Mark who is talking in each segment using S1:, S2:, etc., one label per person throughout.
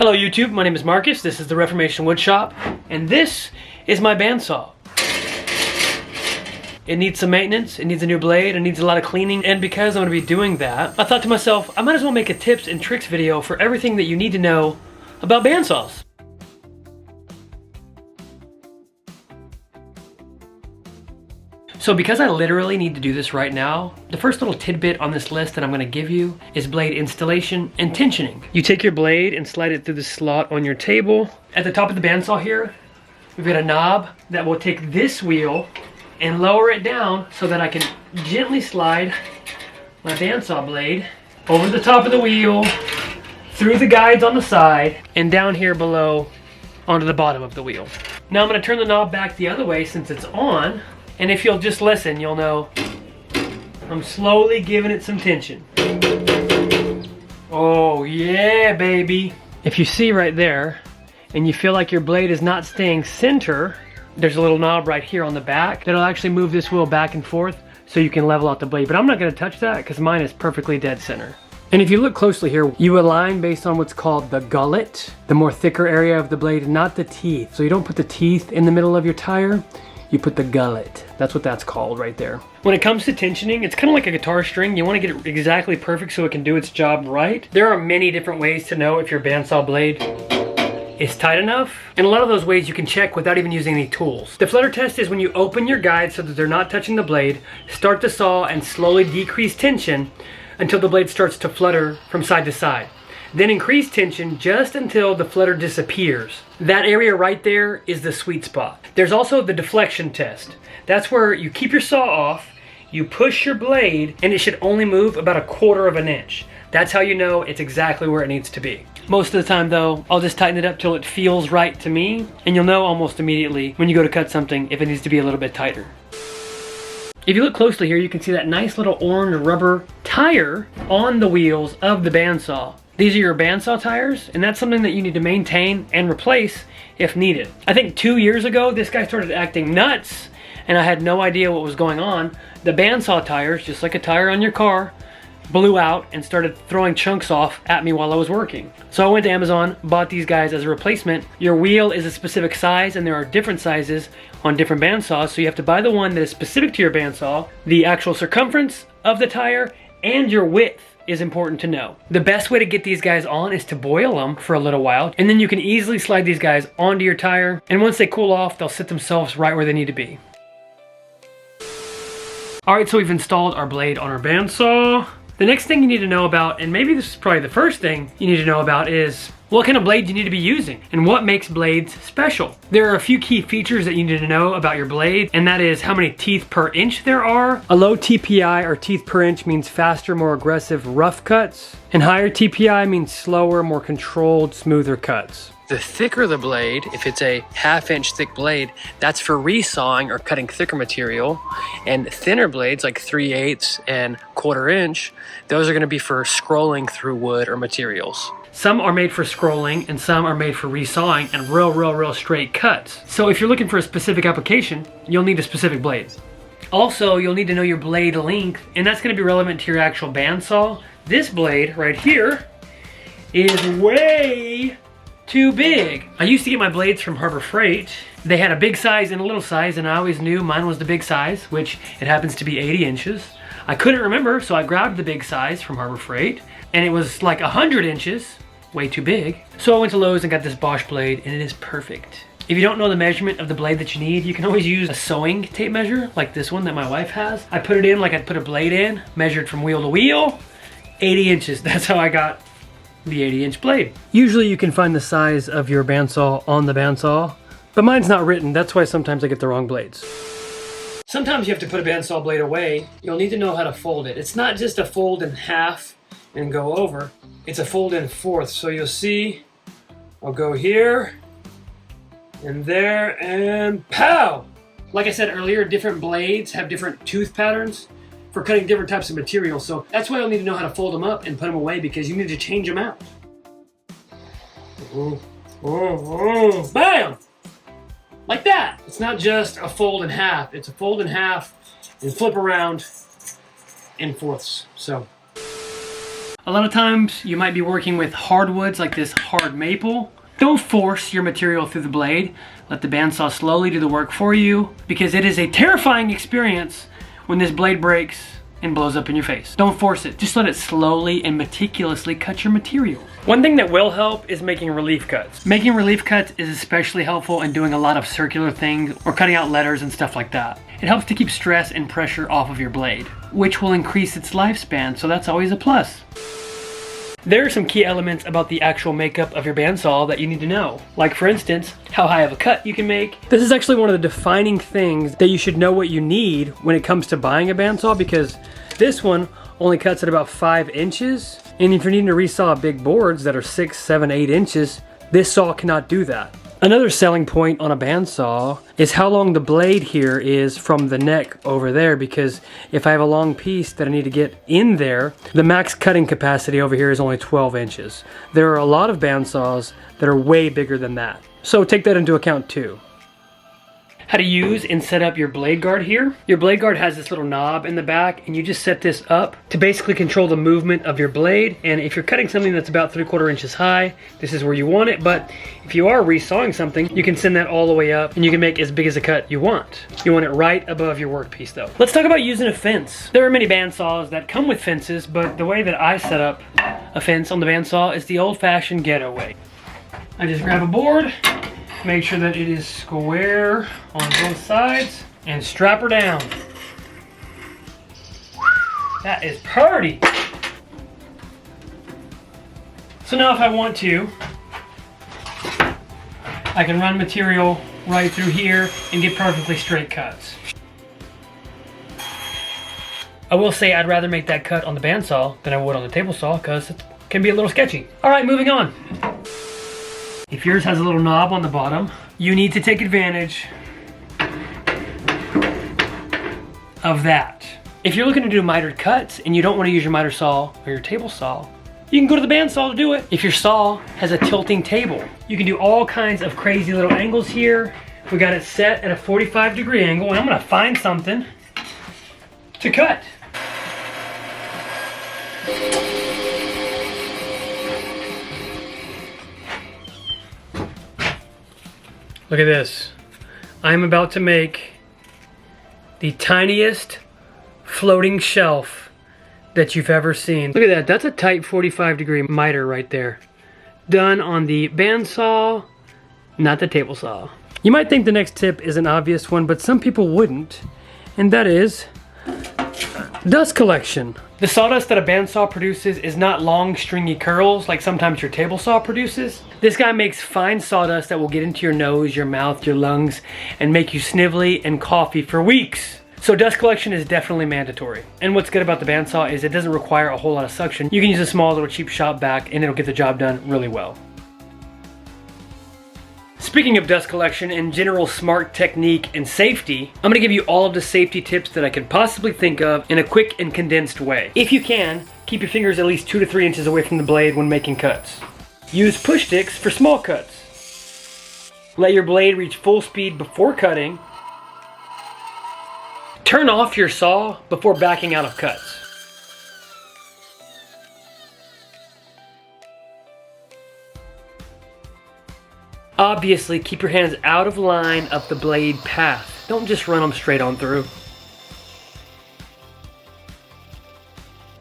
S1: Hello YouTube, my name is Marcus, this is the Reformation Woodshop, and this is my bandsaw. It needs some maintenance, it needs a new blade, it needs a lot of cleaning, and because I'm going to be doing that, I thought to myself, I might as well make a tips and tricks video for everything that you need to know about bandsaws. So because I literally need to do this right now, the first little tidbit on this list that I'm gonna give you is blade installation and tensioning. You take your blade and slide it through the slot on your table. At the top of the bandsaw here, we've got a knob that will take this wheel and lower it down so that I can gently slide my bandsaw blade over the top of the wheel, through the guides on the side, and down here below onto the bottom of the wheel. Now I'm gonna turn the knob back the other way since it's on. And if you'll just listen, you'll know I'm slowly giving it some tension. Oh yeah, baby. If you see right there, and you feel like your blade is not staying center, there's a little knob right here on the back that'll actually move this wheel back and forth so you can level out the blade. But I'm not gonna touch that because mine is perfectly dead center. And if you look closely here, you align based on what's called the gullet, the more thicker area of the blade, not the teeth. So you don't put the teeth in the middle of your tire. You put the gullet. That's what that's called right there. When it comes to tensioning, it's kind of like a guitar string. You want to get it exactly perfect so it can do its job right. There are many different ways to know if your bandsaw blade is tight enough. And a lot of those ways you can check without even using any tools. The flutter test is when you open your guide so that they're not touching the blade, start the saw and slowly decrease tension until the blade starts to flutter from side to side. Then increase tension just until the flutter disappears. That area right there is the sweet spot. There's also the deflection test. That's where you keep your saw off, you push your blade, and it should only move about 1/4 of an inch. That's how you know it's exactly where it needs to be. Most of the time though, I'll just tighten it up till it feels right to me, and you'll know almost immediately when you go to cut something if it needs to be a little bit tighter. If you look closely here, you can see that nice little orange rubber tire on the wheels of the bandsaw. These are your bandsaw tires, and that's something that you need to maintain and replace if needed. I think 2 years ago, this guy started acting nuts, and I had no idea what was going on. The bandsaw tires, just like a tire on your car, blew out and started throwing chunks off at me while I was working. So I went to Amazon, bought these guys as a replacement. Your wheel is a specific size, and there are different sizes on different bandsaws, so you have to buy the one that is specific to your bandsaw. The actual circumference of the tire and your width is important to know. The best way to get these guys on is to boil them for a little while, and then you can easily slide these guys onto your tire, and once they cool off, they'll sit themselves right where they need to be. Alright, so we've installed our blade on our bandsaw. The next thing you need to know about, and maybe this is probably the first thing you need to know about, is what kind of blade you need to be using and what makes blades special. There are a few key features that you need to know about your blade, and that is how many teeth per inch there are. A low TPI or teeth per inch means faster, more aggressive, rough cuts, and higher TPI means slower, more controlled, smoother cuts. The thicker the blade, if it's a 1/2 inch thick blade, that's for resawing or cutting thicker material. And thinner blades like 3/8 and 1/4 inch, those are gonna be for scrolling through wood or materials. Some are made for scrolling and some are made for resawing and real straight cuts. So if you're looking for a specific application, you'll need a specific blade. Also, you'll need to know your blade length, and that's gonna be relevant to your actual bandsaw. This blade right here is way too big. I used to get my blades from Harbor Freight. They had a big size and a little size, and I always knew mine was the big size, which it happens to be 80 inches. I couldn't remember, so I grabbed the big size from Harbor Freight, and it was like 100 inches, way too big. So I went to Lowe's and got this Bosch blade, and it is perfect. If you don't know the measurement of the blade that you need, you can always use a sewing tape measure, like this one that my wife has. I put it in like I'd put a blade in, measured from wheel to wheel, 80 inches. That's how I got the 80-inch blade. Usually you can find the size of your bandsaw on the bandsaw, but mine's not written. That's why sometimes I get the wrong blades. Sometimes you have to put a bandsaw blade away. You'll need to know how to fold it. It's not just a fold in half and go over. It's a fold in fourths. So you'll see, I'll go here and there and pow! Like I said earlier, different blades have different tooth patterns for cutting different types of material. So that's why you'll need to know how to fold them up and put them away, because you need to change them out. Bam! Like that. It's not just a fold in half. It's a fold in half and flip around in fourths. So A lot of times you might be working with hardwoods like this hard maple. Don't force your material through the blade. Let the bandsaw slowly do the work for you, because it is a terrifying experience when this blade breaks and blows up in your face. Don't force it. Just let it slowly and meticulously cut your material. One thing that will help is making relief cuts. Making relief cuts is especially helpful in doing a lot of circular things or cutting out letters and stuff like that. It helps to keep stress and pressure off of your blade, which will increase its lifespan, so that's always a plus. There are some key elements about the actual makeup of your bandsaw that you need to know. Like, for instance, how high of a cut you can make. This is actually one of the defining things that you should know what you need when it comes to buying a bandsaw, because this one only cuts at about 5 inches. And if you're needing to resaw big boards that are 6, 7, 8 inches, this saw cannot do that. Another selling point on a bandsaw is how long the blade here is from the neck over there, because if I have a long piece that I need to get in there, the max cutting capacity over here is only 12 inches. There are a lot of bandsaws that are way bigger than that. So take that into account too. How to use and set up your blade guard here. Your blade guard has this little knob in the back, and you just set this up to basically control the movement of your blade. And if you're cutting something that's about 3/4 inches high, this is where you want it. But if you are resawing something, you can send that all the way up and you can make as big as a cut you want. You want it right above your workpiece though. Let's talk about using a fence. There are many bandsaws that come with fences, but the way that I set up a fence on the bandsaw is the old-fashioned ghetto way. I just grab a board, make sure that it is square on both sides, and strap her down. That is pretty. So now if I want to, I can run material right through here and get perfectly straight cuts. I will say I'd rather make that cut on the bandsaw than I would on the table saw, because it can be a little sketchy. All right, moving on. If yours has a little knob on the bottom, you need to take advantage of that. If you're looking to do mitered cuts and you don't want to use your miter saw or your table saw, you can go to the bandsaw to do it. If your saw has a tilting table, you can do all kinds of crazy little angles here. We got it set at a 45-degree angle, and I'm gonna find something to cut. Look at this. I'm about to make the tiniest floating shelf that you've ever seen. Look at that, that's a tight 45-degree miter right there. Done on the bandsaw, not the table saw. You might think the next tip is an obvious one, but some people wouldn't, and that is dust collection. The sawdust that a bandsaw produces is not long, stringy curls like sometimes your table saw produces. This guy makes fine sawdust that will get into your nose, your mouth, your lungs, and make you snivelly and coughy for weeks. So dust collection is definitely mandatory. And what's good about the bandsaw is it doesn't require a whole lot of suction. You can use a small little cheap shop vac and it'll get the job done really well. Speaking of dust collection and general smart technique and safety, I'm gonna give you all of the safety tips that I could possibly think of in a quick and condensed way. If you can, keep your fingers at least 2 to 3 inches away from the blade when making cuts. Use push sticks for small cuts. Let your blade reach full speed before cutting. Turn off your saw before backing out of cuts. Obviously, keep your hands out of line of the blade path. Don't just run them straight on through.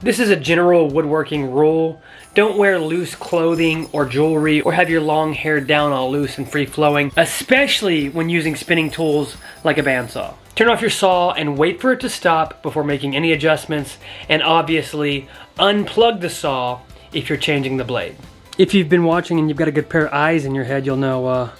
S1: This is a general woodworking rule. Don't wear loose clothing or jewelry or have your long hair down all loose and free flowing, especially when using spinning tools like a bandsaw. Turn off your saw and wait for it to stop before making any adjustments, and obviously unplug the saw if you're changing the blade. If you've been watching and you've got a good pair of eyes in your head, you'll know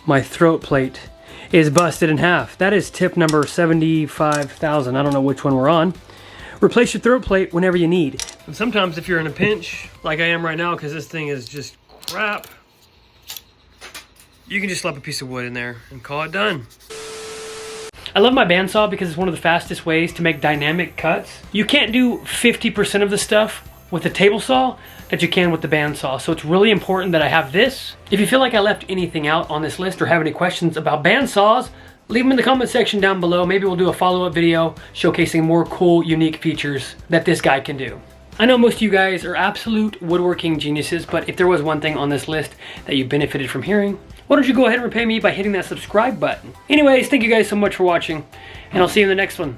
S1: my throat plate is busted in half. That is tip number 75,000. I don't know which one we're on. Replace your throat plate whenever you need. And sometimes if you're in a pinch, like I am right now because this thing is just crap, you can just slap a piece of wood in there and call it done. I love my bandsaw because it's one of the fastest ways to make dynamic cuts. You can't do 50% of the stuff with a table saw that you can with the bandsaw, so it's really important that I have this. If you feel like I left anything out on this list or have any questions about bandsaws, leave them in the comment section down below. Maybe we'll do a follow-up video showcasing more cool, unique features that this guy can do. I know most of you guys are absolute woodworking geniuses, but if there was one thing on this list that you benefited from hearing, why don't you go ahead and repay me by hitting that subscribe button. Anyways, thank you guys so much for watching, and I'll see you in the next one.